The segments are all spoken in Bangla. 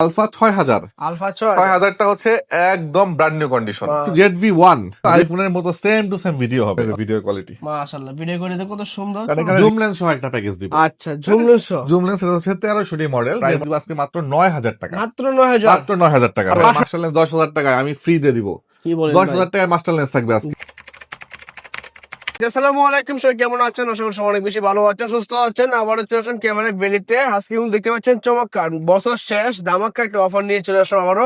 আলফা 6000 আলফা 6 6000টা হচ্ছে একদম ব্র্যান্ড নিউ কন্ডিশন। ZV-1 আইফোনের মতো সেম টু সেম ভিডিও হবে, ভিডিও কোয়ালিটি মাশাআল্লাহ, ভিডিও কোয়ালিটি কত সুন্দর। জুম লেন্স সহ একটা প্যাকেজ দিব। আচ্ছা, জুম লেন্স জুম লেন্স এটা হচ্ছে 1300 মডেল, প্রাইস দিব আজকে মাত্র 9000 টাকা। মাত্র 9000, মাত্র 9000 টাকা। মাস্টার লেন্স 10000 টাকায় আমি ফ্রি দিয়ে দিব। কি বলেন 10000 টাকায় মাস্টার লেন্স থাকবে আজকে। আসসালামু আলাইকুম, সবাই কেমন আছেন? আশা করি সবাই অনেক বেশি ভালো আছেন, সুস্থ আছেন। আবারও চলে আসেন ক্যামেরায় বেলিতে। আজকে কিন্তু দেখতে পাচ্ছেন চমৎকার বছর শেষ ধামাকা একটা অফার নিয়ে চলে আসলাম আবারও।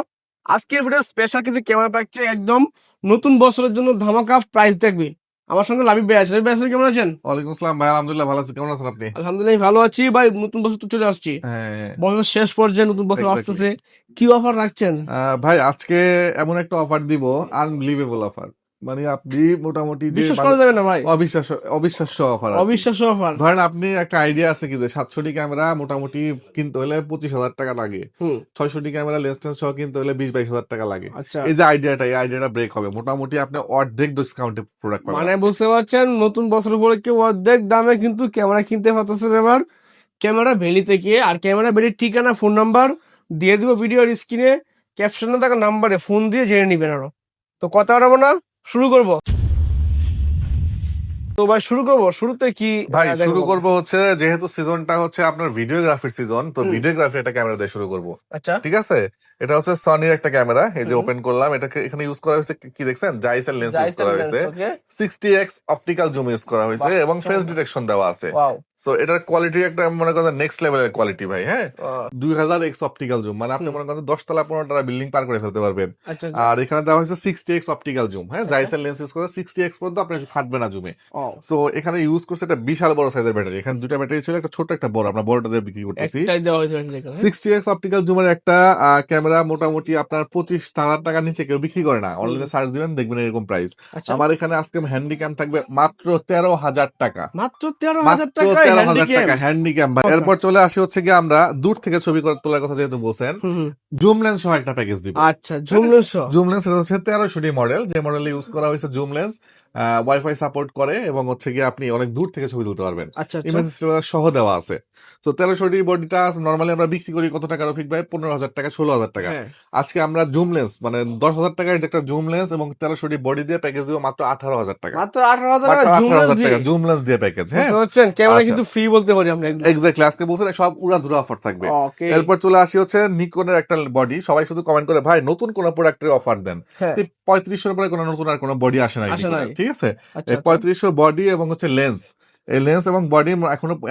আজকের ভিডিও স্পেশাল কিছু ক্যামেরা পাচ্ছে, একদম নতুন বছরের জন্য ধামাকা প্রাইস দেখবি। আমার সঙ্গে লাবিব ভাই আছে। ভাই কেমন আছেন? ওয়ালাইকুম আসসালাম ভাই, আলহামদুলিল্লাহ ভালো আছি। কেমন আছেন আপনি? আলহামদুলিল্লাহ ভালো আছি ভাই। নতুন বছর তো চলে আসছি, বছর শেষ পর্যায়ে নতুন বছর আসতেছে, কি অফার রাখছেন ভাই? আজকে এমন একটা অফার দিব, আনবিলিভেবল অফার। মানে আপনি মোটামুটি যে বিশ্বাস করা যাবে না ভাই, অবিশ্বাস্য অফার। অবিশ্বাস্য অফার। ধরেন আপনি একটা আইডিয়া আছে কি যে 700 ক্যামেরা মোটামুটি কিনতে হলে 25,000 টাকা লাগে, 600 ক্যামেরা লেন্স টেন্স সহ কিনতে হলে 20-22,000 টাকা লাগে। আচ্ছা, এই যে আইডিয়াটা ব্রেক হবে, মোটামুটি আপনি অর্ধেক ডিসকাউন্টে প্রোডাক্ট পাবেন। মানে বুঝতে পারছেন, নতুন বছর উপলক্ষে অর্ধেক দামে কিন্তু ক্যামেরা কিনতে পারতেছে। এবার ক্যামেরা ভ্যালি থেকে, আর ক্যামেরা ভ্যালির ঠিকানা ফোন নাম্বার দিয়ে দিব ভিডিওর স্ক্রিনে, ক্যাপশনে থাকা নাম্বারে ফোন দিয়ে জেনে নিবেন। আরো তো কথা বাড়াবো না, শুরু করব। তো ভাই শুরু করব, শুরুতে কি ভাই শুরু করব হচ্ছে, যেহেতু সিজনটা হচ্ছে আপনার ভিডিওগ্রাফির সিজন, তো ভিডিওগ্রাফি একটা ক্যামেরা দিয়ে শুরু করব। আচ্ছা, ঠিক আছে? এটা হচ্ছে সনির একটা ক্যামেরা, এই যে ওপেন করলাম। এটাকে এখানে ইউজ করা হয়েছে কি দেখছেন, জাইসের লেন্স ইউজ করা হয়েছে, 60x অপটিক্যাল জুম ইউজ করা হয়েছে এবং ফেস ডিটেকশন দেওয়া আছে। সো এটার কোয়ালিটি একটা মনে করেন নেক্সট লেভেলের কোয়ালিটি ভাই। হ্যাঁ, 2000x অপটিক্যাল জুম, মানে আপনি মনে করেন 10 তলা 15 তলা বিল্ডিং পার করে ফেলতে পারবেন। আর এখানে দেওয়া হয়েছে 60x অপটিক্যাল জুম। হ্যাঁ, জাইসের লেন্স ইউজ করে 60x পর্যন্ত আপনি ফাটবে না জুমে। সো এখানে ইউজ করছে একটা বিশাল বড় সাইজের ব্যাটারি। এখানে দুটো ব্যাটারি ছিল, একটা ছোট একটা বড়। আমরা বড়টা দিয়ে বিক্রি করতেছি। 60x অপটিক্যাল জুমের একটা ক্যামেরা মোটামুটি আপনার 25,000 টাকার নিচে কেউ বিক্রি করে না। অনলাইনে সার্চ দিবেন, দেখবেন এরকম প্রাইস। আমার এখানে আজকে হ্যান্ডিক্যাম থাকবে মাত্র 13,000 টাকা। মাত্র 13,000 টাকা হ্যান্ডিক্যাম ভাই। এরপর চলে আসে হচ্ছে গিয়ে, আমরা দূর থেকে ছবি তোলার কথা যেহেতু বলছেন, জুম লেন্স সহ একটা প্যাকেজ দিব। আচ্ছা, জুম লেন্স। জুম লেন্স এটা হচ্ছে 1300 মডেল, যে মডেলে ইউজ করা হয়েছে জুম লেন্স। ওয়াইফাই সাপোর্ট করে এবং হচ্ছে গিয়ে আপনি অনেক দূর থেকে ছবি তুলতে পারবেন। ইমেজ স্টেবিলাইজার সহ দেওয়া আছে। তো 1300 বডিটা নরমালি আমরা বিক্রি করি কত টাকা রফিক ভাই? 15,000 টাকা, 16,000 টাকা। আজকে আমরা জুম লেন্স মানে 10,000 টাকার একটা জুম লেন্স এবং 1300 বডি দিয়ে প্যাকেজ দিব মাত্র 18,000 টাকা। মাত্র 18,000 টাকা জুম লেন্স দিয়ে প্যাকেজ। হ্যাঁ, ক্যামেরা কিন্তু ফ্রি বলতে পারি আমরা। এক্স্যাক্টলি, আজকে বলছেন সব উড়াধুরা অফার থাকবে। এরপর চলে আসি হচ্ছে নিকনের একটা বডি। সবাই শুধু কমেন্ট করে ভাই নতুন কোন প্রোডাক্টের অফার দেন। 3500 পরে কোনো নতুন আর কোনো বডি আসে নাই। ঠিক আছে, 3500 বডি এবং হচ্ছে লেন্স। এই লেন্স এবং বডি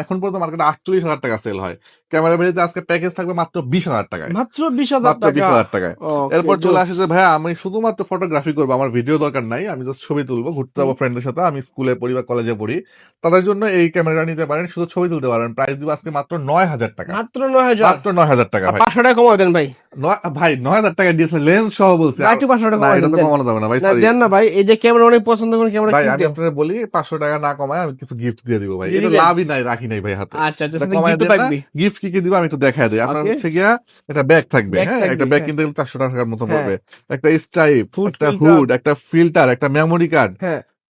এখন পর্যন্ত মার্কেটে 48,000 টাকা সেল হয়। ক্যামেরা বেরিতে আজকে প্যাকেজ থাকবে মাত্র 20,000 টাকায়। মাত্র 20,000 টাকায়। এরপর চলে আসে যে ভাই আমি শুধুমাত্র ফটোগ্রাফি করবো, আমার ভিডিও দরকার নাই, আমি জাস্ট ছবি তুলবো, ঘুরতে যাবো ফ্রেন্ডদের সাথে, আমি স্কুলে পড়ি বা কলেজে পড়ি, তাদের জন্য এই ক্যামেরা নিতে পারেন, শুধু ছবি তুলতে পারেন। প্রাইস দিব আজকে মাত্র 9,000 টাকা। মাত্র 9,000, মাত্র 9,000 টাকা ভাই। 500 টাকা কমাই দেন ভাই। ভাই 9,000 টাকা দিয়েছে লেন্স সহ বলছে, একটু 500 টাকা এটা তো কমানো যাবে না ভাই। দেন না ভাই, এই যে ক্যামেরা অনেক পছন্দ করেন ক্যামেরা ভাই, আমি আপনাদের বলি 500 টাকা না কমায় আমি কিছু গিফট দিয়ে দিব ভাই। এটা লাভই নাই, রাখি নাই ভাই হাতে। আচ্ছা, গিফট কি দিব আমি একটু দেখাই দিই। আপনার হচ্ছে গিয়া একটা ব্যাগ থাকবে। হ্যাঁ, একটা ব্যাগ কিনতে গেলে 400 টাকার মতো পড়বে। একটা স্ট্রাইপ, একটা হুড, একটা ফিল্টার, একটা মেমোরি কার্ড,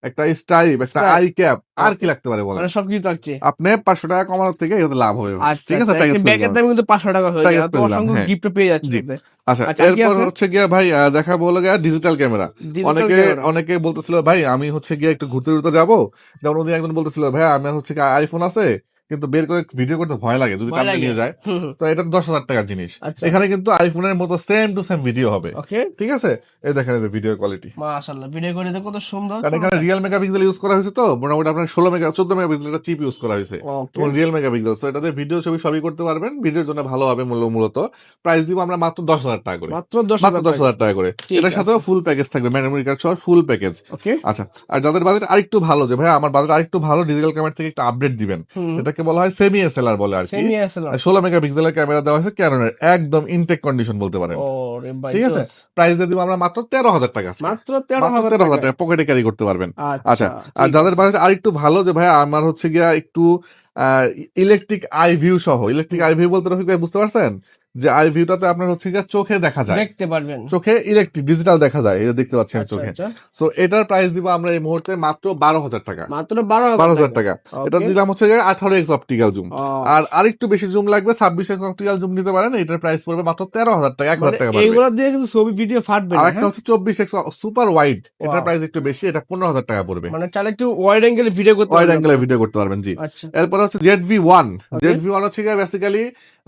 একটা স্ট্রাইপ, একটা আই ক্যাপ, আর কি লাগতে পারে বলেন? মানে সবকিছু থাকছে। আপনি 500 টাকা কমানোর থেকে এতে লাভ হবে। ঠিক আছে, ব্যাগের দাম কিন্তু 500 টাকা হয়ে যায়, তো অসংখ্য গিফট পেয়ে যাচ্ছে। আচ্ছা, এরপর হচ্ছে গিয়া ভাই দেখাবো গিয়া ডিজিটাল ক্যামেরা। অনেকে বলতেছিল ভাই আমি হচ্ছে গিয়া একটু ঘুরতে ঘুরতে যাবো। যেমন ওদিন একজন বলতেছিল ভাই আমার হচ্ছে আইফোন আছে কিন্তু বের করে ভিডিও করতে ভয় লাগে যদি কামড়ে নিয়ে যায়। তো এটা 10,000 টাকার জিনিস। এখানে কিন্তু আইফোনের মতো সেম টু সেম ভিডিও হবে। ঠিক আছে, এই দেখেন ভিডিও কোয়ালিটি, মাশাআল্লাহ, ভিডিও কোয়ালিটি কত সুন্দর। কারণ এখানে রিয়েল মেগাপিক্সেল ইউজ করা হয়েছে, তো মোটামুটি আপনার 14 মেগাপিক্সেল একটা চিপ ইউজ করা হয়েছে এবং রিয়েল মেগাপিক্সেল। তো এটাতে ভিডিও ছবি সবই করতে পারবেন, ভিডিওর জন্য ভালো হবে মূলত। প্রাইস দিব আমরা মাত্র 10,000 টাকা করে। মাত্র 10,000 টাকা করে। এটার সাথেও ফুল প্যাকেজ থাকবে, মেমোরি কার্ড সহ ফুল প্যাকেজ। আচ্ছা, আর যাদের বাজেট আরেকটু ভালো, যে ভাই আমার বাজেট আরেকটু ভালো, ডিজিটাল ক্যামেরা থেকে একটু আপডেট দিবেন, এটাকে বলা হয় সেমি এসএলআর বলে আর কি। 16 মেগাপিক্সেলের ক্যামেরা দেওয়া হয়েছে ক্যাননের, একদম ইনটেক কন্ডিশন বলতে পারেন। ঠিক আছে, প্রাইস দিয়ে দিব আমরা মাত্র 13,000 টাকা। মাত্র 13,000 টাকা পকেটে ক্যারি করতে পারবেন। আচ্ছা, আর যাদের বাজেট আরেকটু ভালো, যে ভাই আমার হচ্ছে গিয়া একটু ইলেকট্রিক আই ভিউ সহ, ইলেকট্রিক আই ভিউ বলতে রফিক ভাই বুঝতে পারছেন? যে আই ভিউটাতে আপনার হচ্ছে গিয়ে চোখে দেখা যায়, দেখতে পারবেন, চোখে ইলেকট্রিক ডিজিটাল দেখা যায়, এটা দেখতে পাচ্ছেন আচ্ছা, চোখে। আচ্ছা। সো এটার প্রাইস দিব আমরা এই মুহূর্তে মাত্র 12,000 টাকা। মাত্র 12,000 টাকা। এটা ওকে। দিলাম হচ্ছে 18x অপটিক্যাল জুম। আর আরেকটু বেশি জুম লাগবে 26x অপটিক্যাল জুম নিতে পারেন, এটার প্রাইস পড়বে মাত্র 13,000 টাকা, 1,000 টাকা বাড়বে। এইগুলো দিয়ে কিন্তু ছবি ভিডিও ফাটবে না। আর একটা হচ্ছে 24x সুপার ওয়াইড, এটার প্রাইস একটু বেশি, এটা 15,000 টাকা পড়বে। মানে চাইলে একটু ওয়াইড অ্যাঙ্গেলে ভিডিও করতে ওয়াইড পারবেন। অ্যাঙ্গেলে ভিডিও করতে পারবেন, জি। আচ্ছা। এরপর হচ্ছে ZV-1 হচ্ছে গিয়ে বেসিক্যালি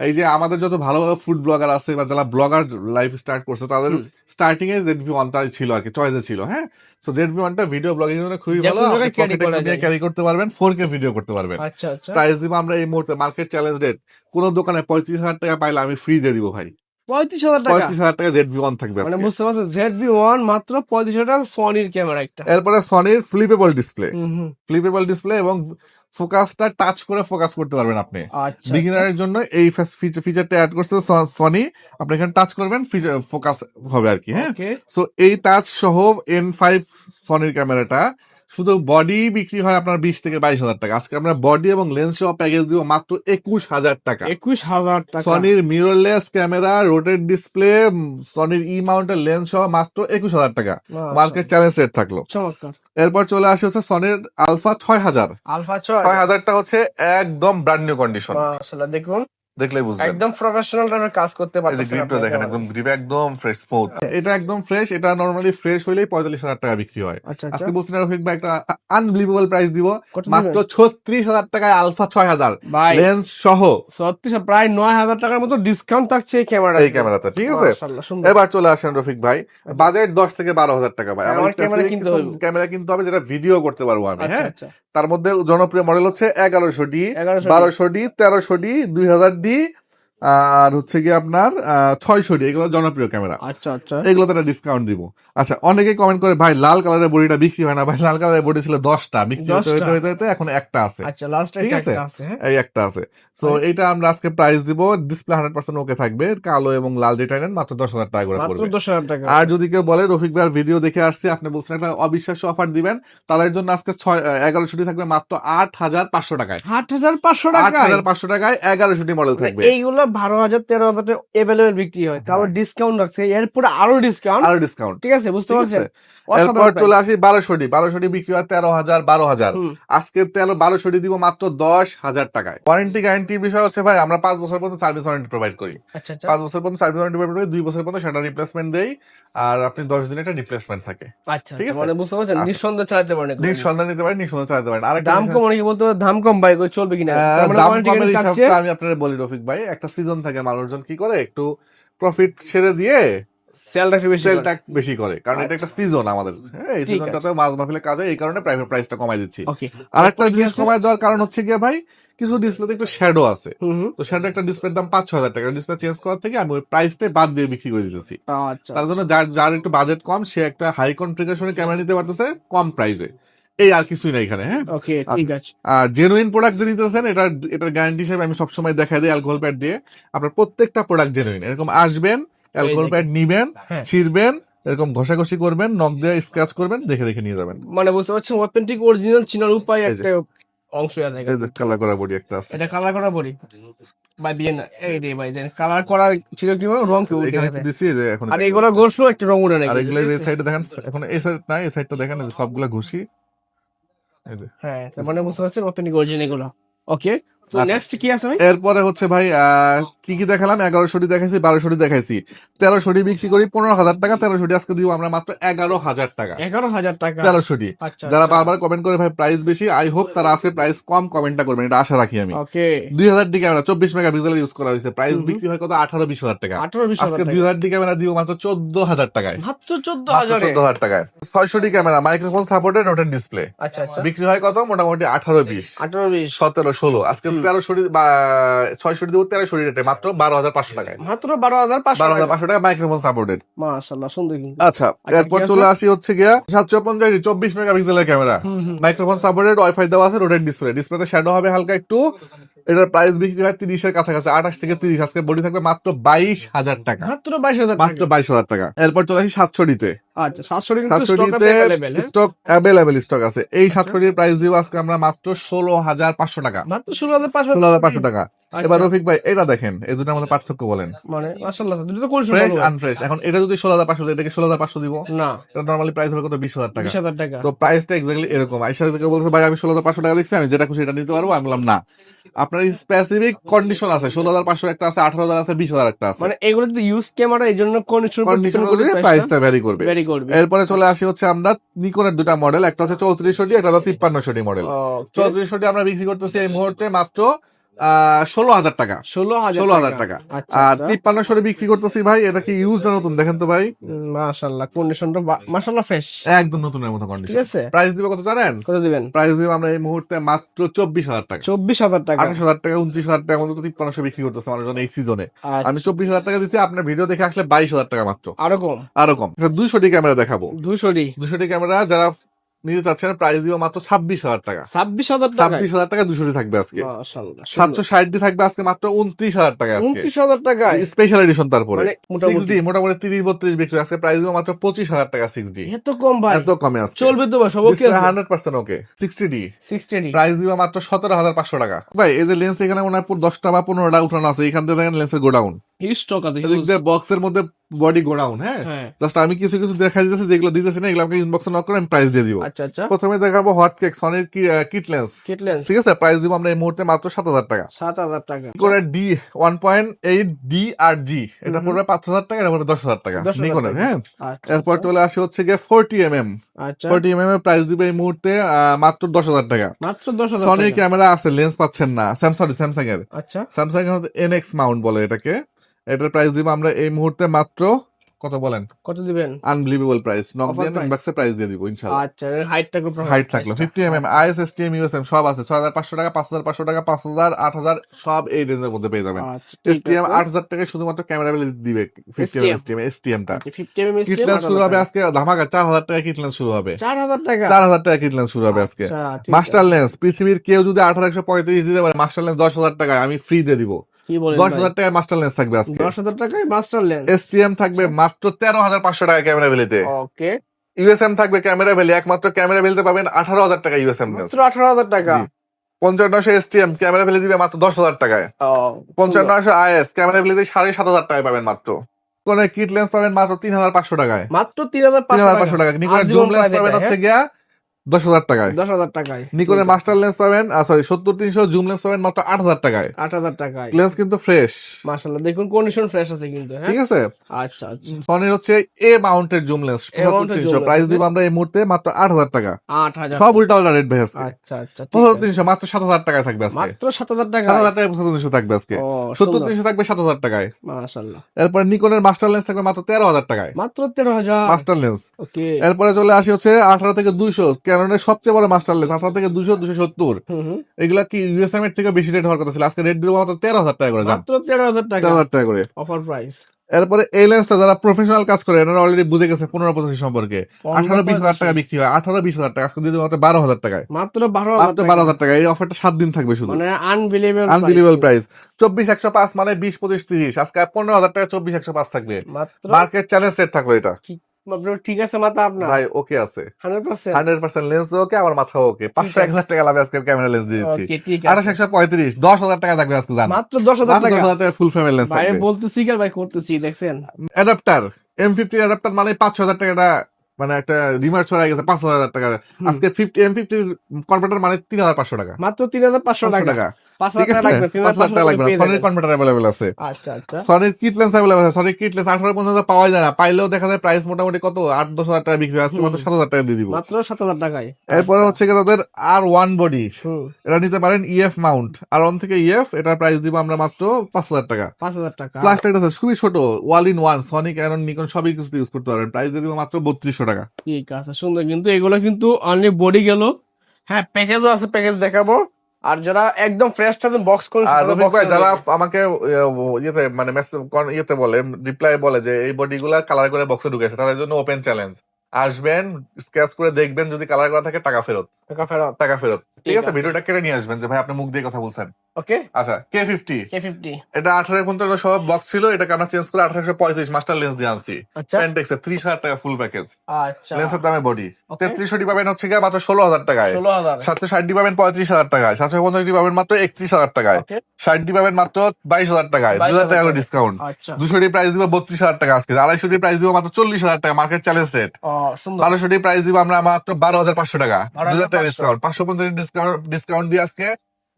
এই যে আমাদের যত ভালো ভালো ফুড ব্লগার আছে বা যারা ব্লগার লাইফ স্টার্ট করছে তাদের স্টার্টিং এ ZV-1 টাই ছিল আর কি, চয়েসে ছিল। হ্যাঁ, সো ZV-1 টা ভিডিও ব্লগিং এর জন্য খুবই ভালো, আপনি পকেটে নিয়ে ক্যারি করতে পারবেন, 4K ভিডিও করতে পারবেন। আচ্ছা আচ্ছা। প্রাইস দিব আমরা এই মুহূর্তে মার্কেট চ্যালেঞ্জ রেট, কোন দোকানে 35,000 টাকা পাইলে আমি ফ্রি দিয়ে দিব ভাই। 35,000 টাকা? 35,000 টাকা ZV-1 থাকবে মানে আজকে। বুঝতে পারছেন, ZV-1 মাত্র 35,000 টাকা, সোনির ক্যামেরা একটা। এরপরে সনির ফ্লিপেবল ডিসপ্লে, হুম। ফ্লিপেবল ডিসপ্লে এবং ফোকাসটা টাচ করে ফোকাস করতে পারবেন আপনি। আচ্ছা। বিগিনারের জন্য এই ফিচারটা অ্যাড করছে সনি, আপনি এখানে টাচ করবেন, ফোকাস হবে আর কি। হ্যাঁ, ওকে। সো এই টাচ সহ N5 সনির ক্যামেরাটা শুধু বডি বিক্রি হয় আপনার 20 থেকে 22,000 টাকা। আজকে আমরা বডি এবং লেন্স সহ প্যাকেজ দিব মাত্র 21,000 টাকা। 21,000 টাকা। সনির মিররলেস ক্যামেরা, রোটেট ডিসপ্লে, সনির মাউন্টের লেন্স সহ মাত্র 21,000 টাকা। মার্কেট চ্যালেঞ্জ রেট থাকলো। চমৎকার। এরপর চলে আসে হচ্ছে সনির আলফা 6000। আলফা 6000 6000টা হচ্ছে একদম ব্র্যান্ড নিউ কন্ডিশন, মাশাআল্লাহ, দেখুন দেখলেই বুঝবেন। একদম প্রফেশনাল টাইপের কাজ করতে এই যে পারতেছেন গ্রিপটা আপনি দেখেন, একেবারে। একদম গ্রিপ একদম ফ্রেশ স্মুথ। এটা একদম ফ্রেশ, এটা নরমালি ফ্রেশ হইলেই 45,000 টাকা বিক্রি হয়। আচ্ছা আচ্ছা। আজকে বলছি না রফিক ভাই, একটা আনবিলিভেবল প্রাইস দিব, কত মাত্র 36,000 টাকায় আলফা 6000 ভাই, লেন্স সহ। সত্যি প্রায় 9,000 টাকার মতো ডিসকাউন্ট থাকছে এই ক্যামেরা, এই ক্যামেরাটা, ঠিক আছে। মাশাআল্লাহ, সুন্দর। এবার চলে আসেন রফিক ভাই, বাজেট 10 থেকে 12,000 টাকা ভাই। আমার ক্যামেরা কিনতে হবে, ক্যামেরা কিনতে হবে যেটা ভিডিও করতে পারবো আমি। আচ্ছা হ্যাঁ, আচ্ছা। তার মধ্যে জনপ্রিয় মডেল হচ্ছে 1100D, 1100D, 1200D, 1300D, 2000D আর হচ্ছে কি আপনার 600D, এগুলো জনপ্রিয় ক্যামেরা। আচ্ছা আচ্ছা। এগুলোতে একটা ডিসকাউন্ট দিব। আচ্ছা, অনেকে কমেন্ট করে ভাই লাল কালারের বডিটা বিক্রি হয় না, ভাই লাল কালারের বডি ছিল 10টা, বিক্রি হতে হতে হতে হতে এখন একটা আছে। আচ্ছা, লাস্ট ঠিক আছে, একটা আছে। হ্যাঁ, এই একটা আছে। সো এইটা আমরা আজকে প্রাইস দিব, ডিসপ্লে 100% ওকে থাকবে, কালো এবং লাল যেটা নেন মাত্র 10,000 টাকা করে মাত্র পড়বে। 10,000 টাকা। আর যদি কেউ বলে রফিক ভাইয়ের ভিডিও দেখে আসছে, আপনি বলছেন একটা অবিশ্বাস্য অফার দিবেন, তাদের জন্য আজকে 1100D থাকবে মাত্র 8,500 টাকায়। 8,500 টাকা? 8,500 টাকায় 1100D মডেল থাকবে। এইগুলো 12,000 13,000 এভেলেবেল বিক্রি হয়, তারপর ডিসকাউন্ট রাখছে, এরপর আরো ডিসকাউন্ট, আরো ডিসকাউন্ট, ঠিক আছে, বুঝতে ঠিক পারছেন। আছে। এরপর চলে আসি 1200D বিক্রি হয় 13,000 12,000, আজকে 1200D দিব মাত্র 10,000 টাকায়। ওয়ারেন্টি গ্যারান্টির বিষয় হচ্ছে ভাই, আমরা 5 বছর পর্যন্ত সার্ভিস ওয়ারেন্টি প্রোভাইড করি। আচ্ছা আচ্ছা। 5 বছর পর্যন্ত সার্ভিস ওয়ারেন্টি প্রোভাইড করি, 2 বছর পর্যন্ত সেটা রিপ্লেসমেন্ট দেই, আর আপনি 10 দিন একটা রিপ্লেসমেন্ট থাকে। আচ্ছা ঠিক আচ্ছা, আছে, মানে বুঝতে পারছেন, আচ্ছা। নিঃসন্দেহে চালাতে পারেন, নিঃসন্দেহে নিতে পারেন, নিঃসন্দেহে চালাতে পারেন। আর দাম কম, অনেকে বলতে পারে দাম কম ভাই, চলবে কিনা? দাম কমের হিসাবটা আমি আপনাদের বলি রফিক ভাই, একটা সিজন থাকে, মানুষজন কি করে একটু প্রফিট ছেড়ে দিয়ে সেলটা বেশি করে, কারণ এটা একটা সিজন আমাদের। হ্যাঁ, এই সিজনটাতে মাছ মাহফিলে কাজ হয়, এই কারণে প্রাইভেট প্রাইসটা কমাই দিচ্ছি। আর একটা জিনিস কমাই দেওয়ার কারণ হচ্ছে গিয়ে ভাই, কিছু ডিসপ্লেতে একটু শ্যাডো আছে, তো শ্যাডো একটা ডিসপ্লের দাম 5-6 হাজার টাকা, ডিসপ্লে চেঞ্জ করার থেকে আমি ওই প্রাইসটাই বাদ দিয়ে বিক্রি করে দিতেছি। তার জন্য যার একটু বাজেট কম, সে একটা হাই কনফিগারেশনের ক্যামেরা নিতে পারতেছে কম প্রাইসে, এই আর কিছুই না এখানে। হ্যাঁ, ওকে, ঠিক আছে। আর জেনুইন প্রোডাক্ট যে নিতেছেন, এটার গ্যারান্টি হিসেবে আমি সবসময় দেখাই দিই অ্যালকোহল প্যাড দিয়ে, আপনার প্রত্যেকটা প্রোডাক্ট জেনুইন। এরকম আসবেন, অ্যালকোহল প্যাড নিবেন, ছিড়বেন, এরকম ঘষাঘষি করবেন, নখ দিয়ে স্ক্র্যাচ করবেন, দেখে দেখে নিয়ে যাবেন। মানে বুঝতে পারছেন, অথেন্টিক অরিজিনাল চিনার উপায় একটা অংশ আছে। এই যে কালার করা বডি একটা আছে, এটা কালার করা বডি ভাই, বিয়ে না এই রে ভাই, দেন কালার করা ছিল কি রং কি উঠে এখানে গেছে দিছি যে এখন। আর এগুলো ঘষলো একটা রং উঠে নাকি? আর এগুলো এই সাইডে দেখেন, এখন এই সাইড না, এই সাইডটা দেখেন, এই যে সবগুলা ঘষি, এই যে। হ্যাঁ, তার মানে বুঝতে পারছেন অথেন্টিক অরিজিনাল এগুলো। ওকে, তো নেক্সট কি আছে ভাই? এরপরে হচ্ছে ভাই কি দেখালাম, 1100D দেখাইছি, 1200D দেখাইছি, 1300D বিক্রি করি 15,000 টাকা, 1300D আজকে দিব আমরা মাত্র 11,000 টাকা। 11,000 টাকা 1300D। যারা বারবার কমেন্ট করে ভাই প্রাইস বেশি, আই হোপ তারা আজকে প্রাইস কম কমেন্টটা করবেন, এটা আশা রাখি আমি। ওকে, 2000D ক্যামেরা 24 মেগাপিক্সেল ইউজ করা হয়েছে, প্রাইস বিক্রি হয় কত 18-20,000 টাকা। 18-20,000 আজকে 2000D ক্যামেরা দিব মাত্র 14,000 টাকায়, মাত্র 14,000 14,000 টাকায়। 600D camera microphone supported rotate display, আচ্ছা আচ্ছা, বিক্রি হয় কত মোটামুটি 18-20, 18-20, 17-16। আজকে 1300D বা 600D দিব 1300D রেটে মাত্র 12,500 টাকায়, মাত্র 12,500 টাকা মাইক্রোফোন সাপোর্টেড। মাশাআল্লাহ, সুন্দর কিন্তু। আচ্ছা, এরপর চলে আসি হচ্ছে গিয়া 750 24 মেগাপিক্সেলের ক্যামেরা, মাইক্রোফোন সাপোর্টেড, ওয়াইফাই দেওয়া আছে, রোটেট ডিসপ্লে, ডিসপ্লেতে শ্যাডো হবে হালকা একটু। এটার প্রাইস বিক্রি হয় 30 এর কাছাকাছি, 28 থেকে 30। আজকে বডি থাকবে মাত্র 22,000 টাকা, মাত্র 22,000 মাত্র 22,000 টাকা। এরপর চলে আসি 700D তে, আচ্ছা 700 কিন্তু স্টক আছে সাতষট্টিতে अवेलेबल স্টক অ্যাভেলেবেল স্টক আছে। এই 760 প্রাইস দিব আজকে আমরা মাত্র 16,500 টাকা, মাত্র 16500 16,500 টাকা। এবার আচ্ছা। রফিক ভাই এটা দেখেন, এই দুটোর মধ্যে পার্থক্য বলেন। মানে মাশাআল্লাহ দুটো তো কোন ফ্রেশ সময় আনফ্রেশ। এখন এটা যদি 16,500 এটাকে 16,500 দিব, না এটা নরমালি প্রাইস হবে কত? 20,000 টাকা। 20000 টাকা। তো প্রাইসটা এক্স্যাক্টলি এরকম। আইসা থেকে বলছে ভাই আমি 16,500 টাকা দিচ্ছি, আমি যেটা খুশি এটা নিতে পারবো। আমি বললাম না, আপনার স্পেসিফিক কন্ডিশন আছে। 16,500 একটা আছে, 18,000 আছে, 20,000 একটা আছে। মানে এগুলো তো ইউজ ক্যামেরা এই জন্য কন্ডিশন কন্ডিশন অনুযায়ী প্রাইসটা ভ্যারি করবে। ভেরি করবে। এরপরে চলে আসি হচ্ছে আমরা নিকনের দুটা মডেল, একটা হচ্ছে 3400D, একটা হচ্ছে 5300D মডেল। 3400D আমরা বিক্রি করতেছি এই মুহূর্তে মাত্র 16,000 টাকা, 16,000 টাকা। আচ্ছা আর 5300D বিক্রি করতেছি ভাই, এটা কি ইউজ না নতুন? দেখেন তো ভাই, মাশাআল্লাহ কন্ডিশনটা মাশাআল্লাহ ফ্রেশ একদম নতুনের মতো ঠিক কন্ডিশন। আছে। প্রাইস দিব কত জানেন? কত দিবেন? প্রাইস দিব আমরা এই মুহূর্তে মাত্র 24,000 টাকা, 24000 টাকা। 28,000 টাকা, 29,000 টাকা মতো 5300 বিক্রি করতেছে মানুষজন এই সিজনে। আচ্ছা, আমি 24,000 টাকা দিচ্ছি, আপনার ভিডিও দেখে আসলে 22,000 টাকা মাত্র। আরো কম? আরো কম। 200D ক্যামেরা দেখাবো। 200 200D ক্যামেরা যারা নিতে চাচ্ছেন প্রাইস দিব মাত্র 26,000 টাকা। 26000 টাকা। 26,000 টাকা 200D থাকবে আজকে। মাশাআল্লাহ 760D থাকবে আজকে মাত্র 29,000 টাকা আজকে। 29000 টাকা। Special edition. তারপরে মানে মোটামুটি 6D মোটামুটি 30-32 বিক্রি আজকে প্রাইস দিব মাত্র 25,000 টাকা 6D। এত কম ভাই? এত কমে আজকে চলবে তো ভাই, সব ওকে আছে? 100% ওকে। 60D 60 প্রাইস দিব মাত্র 17,500 টাকা। ভাই এই যে লেন্স এখানে মনে হয় 10টা বা 15টা উঠানো আছে, এখান থেকে দেখেন লেন্সের গোডাউন, হিউজ স্টক আছে এদিক দিয়ে বক্সের মধ্যে বডি গোডাউন। হ্যাঁ, হ্যাঁ। জাস্ট আমি কিছু কিছু দেখাই দিতেছি, যেগুলো দিতেছি না এগুলো আমাকে ইনবক্সে নক করে আমি প্রাইস দিয়ে দিব। আচ্ছা আচ্ছা। প্রথমে দেখাবো হটকেক সনির কিট লেন্স, কিট লেন্স ঠিক আছে। প্রাইস দিব আমরা এই মুহূর্তে মাত্র 7,000 টাকা। 7000 টাকা। করে ডি 1.8 ডি আর জি, এটা পড়বে 5,000 টাকা, এটা পড়বে 10,000 টাকা 10,000 নিকনের। টাকা। হ্যাঁ, আচ্ছা এরপর চলে আসে হচ্ছে গিয়ে 40mm। আচ্ছা 40mm এর প্রাইস দিবে এই মুহূর্তে মাত্র 10,000 টাকা। মাত্র 10000 সনির টাকা। ক্যামেরা আছে, লেন্স পাচ্ছেন না। স্যামসাং এর, আচ্ছা স্যামসাং এর এনএক্স মাউন্ট বলে এটাকে। এটার প্রাইস দিব আমরা এই মুহূর্তে মাত্র কত বলেন? কত দিবেন? Unbelievable price. নক Offer দিয়ে price? ইনবক্সে প্রাইস দিয়ে দিব ইনশাআল্লাহ। আচ্ছা হাইটটা কত? হাইট থাকলো 50mm, আইএস, এসটিএম, ইউএসএম সব আছে। 6,500 টাকা, 5,500 টাকা, 5,000, 8,000 সব এই রেঞ্জের মধ্যে পেয়ে যাবেন। আচ্ছা ঠিক এসটিএম আছে। 8,000 টাকা শুধুমাত্র ক্যামেরা বিল দিবে। 50mm এসটিএমটা। আচ্ছা 50mm কিট লেন্স শুরু হবে আজকে ধামাকা, 4,000 টাকা কিট লেন্স শুরু হবে। 4000 টাকা। 4,000 টাকা কিট লেন্স শুরু হবে আজকে। আচ্ছা ঠিক মাস্টার আছে। লেন্স পৃথিবীর কেউ যদি 1835 দিতে পারে মাস্টার লেন্স 10,000 টাকায় আমি ফ্রি দিয়ে দিব। কি বলেন? 10,000 টাকায় মাস্টার লেন্স থাকবে আজকে। 10000 টাকায় মাস্টার লেন্স। এসটিএম থাকবে মাত্র 13,500 টাকা ক্যামেরা বিলিতে। ওকে ইউএসএম থাকবে ক্যামেরা বিলি, একমাত্র ক্যামেরা বিলতে পাবেন 18,000 টাকা ইউএসএম লেন্স। মাত্র 18000 টাকা। 5500 এসটিএম ক্যামেরা বিলি দিবে মাত্র 10,000 টাকায়। ও 5500 আইএস ক্যামেরা বিলিতে 7,500 টাকায় পাবেন মাত্র। কোন কিট লেন্স পাবেন মাত্র 3,500 টাকায়। মাত্র 3500 3,500 টাকা। নিকনের জুম লেন্স পাবেন হচ্ছে গিয়া 10,000 টাকায়। 10000 টাকায়। নিকনের মাস্টার লেন্স পাবেন সরি 70-300 জুম লেন্স পাবেন মাত্র 8,000 টাকায়। 8000 টাকায়। লেন্স কিন্তু ফ্রেশ, মাশাআল্লাহ দেখুন কন্ডিশন ফ্রেশ আছে কিন্তু। হ্যাঁ ঠিক আছে। আচ্ছা আচ্ছা সনির হচ্ছে এ মাউন্টের জুম লেন্স 75-300 প্রাইস দিব আমরা এই মুহূর্তে মাত্র 8,000 টাকা। 8000 সব উল্টা পাল্টা রেট ভাই আজকে। আচ্ছা আচ্ছা ঠিক আছে। 75-300 মাত্র 7,000 টাকায় থাকবে আজকে। মাত্র 7000 টাকা। 7,000 টাকায় 75-300 থাকবে আজকে। ও 70-300 থাকবে 7,000 টাকায়। মাশাআল্লাহ এরপর নিকনের মাস্টার লেন্স থাকবে মাত্র 13,000 টাকায়। মাত্র 13000 মাস্টার লেন্স। ওকে এরপরে চলে আসি হচ্ছে 18 থেকে 200 ক্যাননের সবচেয়ে বড় মাস্টার লেন্স 18 থেকে 200 270। এগুলা কি ইউএসএম এর থেকে বেশি রেট হওয়ার কথা ছিল, আজকে রেট দিব মাত্র 13,000 টাকা করে। মাত্র 13000 টাকা 13,000 টাকা করে অফার প্রাইস। এরপরে এই লেন্সটা যারা প্রফেশনাল কাজ করে এনারা অলরেডি বুঝে গেছে 15-25 সম্পর্কে। 18-20,000 টাকা বিক্রি হয়, 18-20,000 টাকা আজকে দিয়ে দেবো মাত্র 12,000 টাকায়। মাত্র মাত্র 12,000 টাকা। এই অফারটা 7 দিন থাকবে শুধু। মানে আনবিলিভেবল আনবিলিভেবল প্রাইস। 24,105 মানে 20-25-30 আজকে 15,000 টাকা 24,105 থাকবে। মাত্র মার্কেট চ্যালেঞ্জ রেট থাকবে এটা ঠিক আছে মাথা আপনার ভাই। ওকে আছে 100%। 100% লেন্স ওকে, আমার মাথা ওকে। 500-1000 টাকা লাভে আজকে ক্যামেরা লেন্স দিয়েছি। ওকে ঠিক আছে 28,135 10,000 টাকা থাকবে আজকে জান। মাত্র 10000 টাকা। 10,000 টাকা ফুল ফ্রেমের লেন্স ভাই থাকবে। বলতেছি কি আর ভাই করতেছি দেখছেন। অ্যাডাপ্টার M50 অ্যাডাপ্টার মানে 5,000 টাকা, মানে একটা রিমার্ক ছড়াই গেছে 5,000 টাকা। আজকে M50 কনভার্টার মানে 3,500 টাকা। মাত্র 3500 টাকা। 5000 টাকা লাগবে। 5,000 টাকা লাগবে। সনির কনভার্টার অ্যাভেলেবল আছে। আচ্ছা আচ্ছা সনির কিট লেন্স অ্যাভেলেবল আছে। সনির কিট লেন্স 18 পর্যন্ত পাওয়া যায় না, পাইলেও দেখা যায় প্রাইস মোটামুটি কত 8-10,000 টাকা বিক্রি হয়। আজকে মাত্র 7,000 টাকা দিয়ে দিব। মাত্র 7000 টাকায়। এরপরে হচ্ছে কি তাদের R1 বডি, হুম এটা নিতে পারেন EF মাউন্ট। R1 থেকে EF এটার প্রাইস দিব আমরা মাত্র 5,000 টাকা। 5000 টাকা। ফ্ল্যাশ লাইট আছে খুবই ছোট, all in one, Sony, Canon, Nikon সবই কিছু ইউজ করতে পারবেন। প্রাইস দিয়ে দিব মাত্র 3200 টাকা। ঠিক আছে সুন্দর কিন্তু এগুলো কিন্তু অনলি বডি গেল। হ্যাঁ প্যাকেজও আছে, প্যাকেজ দেখাবো। আর যারা একদম ফ্রেশ থাকেন বক্স করে আর রফিক ভাই যারা আমাকে ইয়েতে মানে ইয়েতে বলে রিপ্লাই বলে যে এই বডি গুলা কালার করে বক্সে ঢুকেছে, তাদের জন্য ওপেন চ্যালেঞ্জ। আসবেন, স্ক্র্যাচ করে দেখবেন, যদি কালার করা থাকে টাকা ফেরত। টাকা ফেরত। টাকা ফেরত, ঠিক ঠিক আছে। আছে। ভিডিওটা কেটে নিয়ে আসবেন যে ভাই আপনি মুখ দিয়ে কথা বলছেন। ওকে আচ্ছা K50 K50 এটা 18 সব বক্স ছিল, এটাকে আমরা চেঞ্জ করে 1835 মাস্টার লেন্স দিয়ে আনছি। আচ্ছা পেন্টেক্সে 30,000 টাকা ফুল প্যাকেজ, আচ্ছা লেন্সের দামে বডি। Okay. 3300 পাবেন হচ্ছে গিয়ে মাত্র 16,000 টাকায়, 16,000 760 পাবেন 35,000 টাকায়, 750 পাবেন মাত্র 31,000 টাকায়, ওকে 60 পাবেন মাত্র 22,000 টাকায়, 2,000 টাকা করে ডিসকাউন্ট। আচ্ছা 200 প্রাইস দিব 32,000 টাকা আজকে, 250 প্রাইস দিব মাত্র 40,000 টাকা মার্কেট চ্যালেঞ্জ রেট। সুন্দর 1200 প্রাইস দিব আমরা মাত্র 12,500 টাকা, 2,000 টাকা 12,500 ডিসকাউন্ট। 550 ডিসকাউন্ট দিয়ে আজকে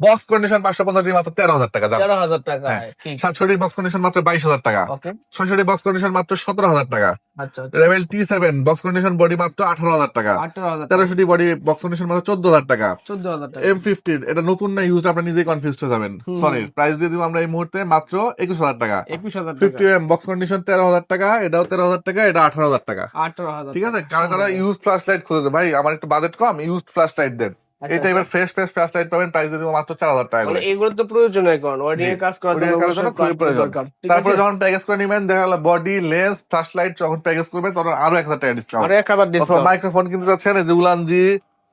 বক্স কন্ডিশন 550 মাত্র 13,000 টাকা দাম। 13,000 টাকা হ্যাঁ। ঠিক 760 বক্স কন্ডিশন মাত্র 22,000 টাকা, ওকে 660 বক্স কন্ডিশন মাত্র 17,000 টাকা, আচ্ছা level T7 box condition body মাত্র 18,000 টাকা, 18,000 1300 বডি বক্স কন্ডিশন মাত্র 14,000 টাকা। 14,000 টাকা M50 এটা নতুন না ইউজড, আপনি নিজেই কনফিউজ হয়ে যাবেন। সরি, প্রাইস দিয়ে দিব আমরা এই মুহূর্তে মাত্র 21,000 টাকা। 21,000 টাকা 50M বক্স কন্ডিশন 13,000 টাকা, এটাও 13,000 টাকা, এটা 18,000 টাকা। 18,000 ঠিক আছে, কারা কারা ইউজড ফ্ল্যাশ লাইট খুঁজেছে ভাই, আমার একটু বাজেট কম, ইউজড ফ্ল্যাশ লাইট দেন। এই টাইপের ফ্রেশ ফ্ল্যাশ লাইট পাবেন, প্রাইস দিয়ে দিব মাত্র 4,000 টাকা করে। এগুলো তো প্রয়োজন এখন ওয়েডিং এর কাজ করার ওয়েডিং এর কাজের জন্য খুবই প্রয়োজন। দরকার তারপরে যখন প্যাকেজ করে নিবেন, দেখা গেল বডি লেন্স ফ্ল্যাশ লাইট যখন প্যাকেজ করবেন তখন আরো 1,000 টাকা ডিসকাউন্ট। আরে 1000 ডিসকাউন্ট মাইক্রোফোন কিনতে যাচ্ছেন, এই যে উলানজি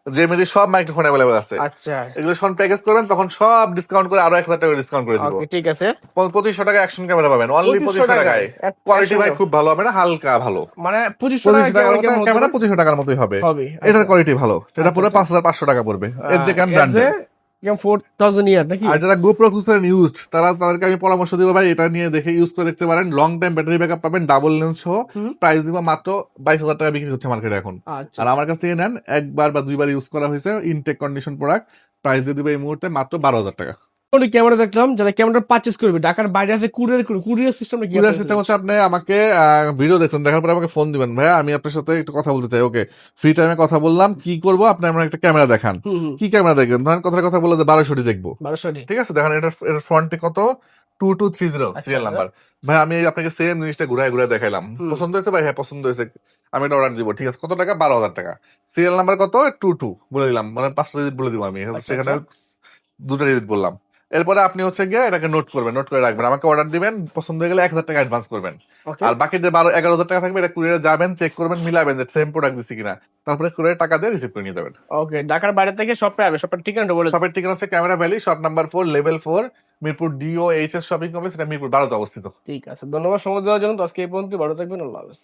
জেমিনি সব মাইক্রোফোন অ্যাভেলেবল আছে। আচ্ছা এগুলো যখন প্যাকেজ করবেন তখন সব ডিসকাউন্ট করে আরো 1,000 টাকা ডিসকাউন্ট করে দিব। ওকে ঠিক আছে 2500 টাকা অ্যাকশন ক্যামেরা পাবেন, অনলি 2500 টাকায়। এক- কোয়ালিটি ভাই একশো খুব ভালো হবে না, হালকা ভালো। মানে 2500 2500 টাকার টাকা মতো ক্যামেরা 2500 টাকার মতোই হবে। হবে এটার কোয়ালিটি ভালো, সেটা পুরো 5,500 টাকা পড়বে। এর যে ক্যাম ব্র্যান্ডের। 4000 ইয়ার নাকি আর যারা গোপ্রো খুঁজছেন ইউজড, তাদেরকে আমি পরামর্শ দিব ভাই এটা নিয়ে দেখে ইউজ করে দেখতে পারেন। লং টাইম ব্যাটারি ব্যাকআপ পাবেন, ডাবল লেন্স সহ। প্রাইস দিব মাত্র 22,000 টাকা বিক্রি হচ্ছে মার্কেটে এখন। আচ্ছা আর আমার কাছ থেকে নেন, একবার বা দুইবার ইউজ করা হয়েছে, ইনটেক কন্ডিশন প্রোডাক্ট। প্রাইস দিয়ে দিবে এই মুহূর্তে মাত্র 12,000 টাকা। ক্যামেরা দেখলাম, যারা ক্যামেরা পারচেজ করবে ঢাকার বাইরে আছে কুরিয়ার সিস্টেমটা কি কুরিয়ার সিস্টেম হচ্ছে, আপনি আমাকে ভিডিও দেখছেন, দেখার পরে আমাকে ফোন দিবেন, ভাইয়া আমি আপনার সাথে একটু কথা বলতে চাই। ওকে, ফ্রি টাইমে কথা বললাম, কি করব, আপনি আমার একটা ক্যামেরা দেখান। কি ক্যামেরা দেখবেন, ধরেন কথা বলে যে 1200 দেখবো। 1200 ঠিক আছে, দেখেন এটার ফ্রন্টে কত 2230 সিরিয়াল নাম্বার। ভাই আমি আপনাকে সেম জিনিসটা ঘুরায় ঘুরায় দেখাইলাম, পছন্দ হয়েছে ভাই? হ্যাঁ পছন্দ হয়েছে, আমি এটা অর্ডার দিব। ঠিক আছে, কত টাকা? 12,000 টাকা। সিরিয়াল নাম্বার কত? 22 বলে দিলাম, মানে 5টা ডিজিট বলে দিব আমি, সেখানে 2টা ডিজিট বললাম। এরপরে আপনি হচ্ছে গিয়ে এটাকে নোট করবেন, নোট করে রাখবেন, আমাকে অর্ডার দিবেন, পছন্দ হয়ে গেলে 1,000 টাকা অ্যাডভান্স করবেন। আর বাকি যে 11,000 টাকা থাকবে এটা কুরিয়ারে যাবেন, চেক করবেন, মিলাবেন যে সেম প্রোডাক্ট দিচ্ছি কিনা, তারপরে কুরিয়ারে টাকা দিয়ে রিসিভ করে নিয়ে যাবেন। ওকে, ঢাকার বাইরে থেকে শপে আসবে, শপের ঠিকানাটা বলে শপের ঠিকানা হচ্ছে camera valley, shop number 4, level 4, Mirpur DOHS shopping complex, এটা মিরপুর 12তে অবস্থিত। ঠিক আছে, ধন্যবাদ সময় দেওয়ার জন্য। তো আজকে এই পর্যন্ত, ভালো থাকবেন, আল্লাহ হাফেজ।